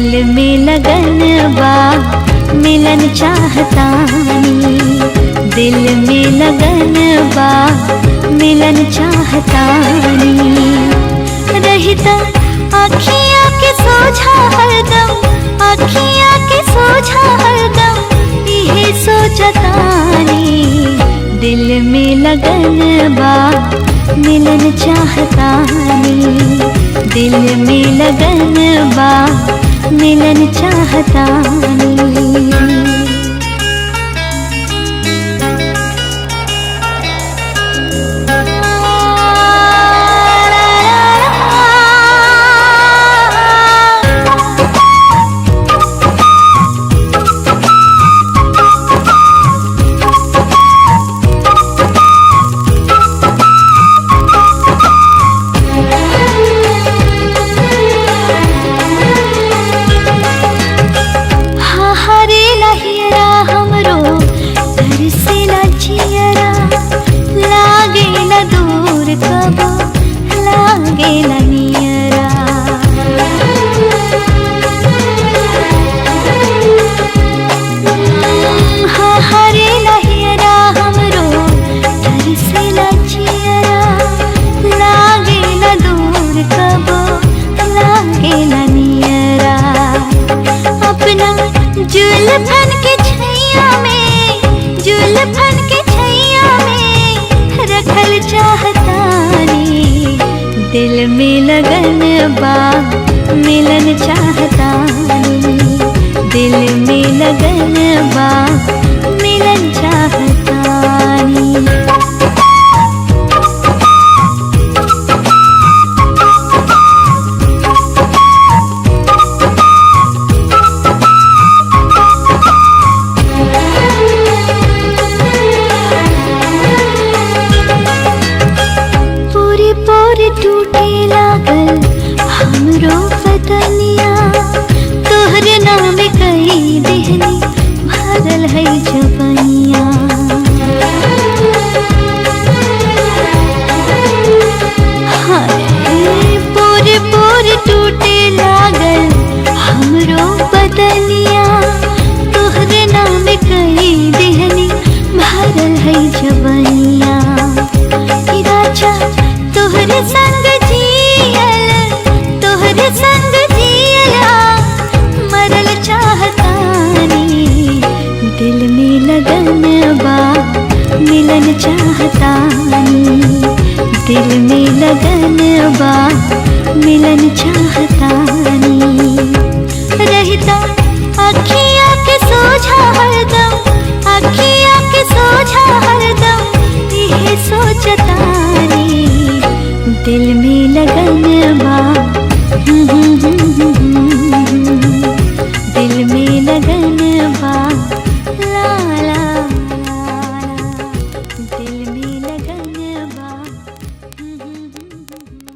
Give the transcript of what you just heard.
दिल में लगन बा मिलन चाहतानी, दिल में लगन बा मिलन चाहतानी। रहता आँखियाँ के सोझा हरदम, आँखियाँ के सोझा हरदम इहे सोचतानी। दिल में लगन बा मिलन चाहतानी, दिल में लगन बा मिलन चाहतानी। जुल्फन के छैया में, जुल्फन के छैया में रखल चाहतानी। दिल में लगन बा मिलन चाहतानी, दिल में लगन बा मिलन चाहतानी। टूटे लागल हमरो बदनिया, तोहरे नाम कई देहनी भरल है जवनिया। हाय पोरे पोरे टूटे लागल हमरो बदनिया, तोहरे नाम कई देहनी भरल है जवनिया। राजा तोहरे संग जियल, तोहरे संग जियला मरल चाहतानी। दिल में लगन बा मिलन चाहतानी, दिल में लगन बा मिलन चाहतानी। रहता आँखियाँ के सोझा हरदम, आँखियाँ के सोझा हरदम इहे सोचतानी। दिल में लगन बा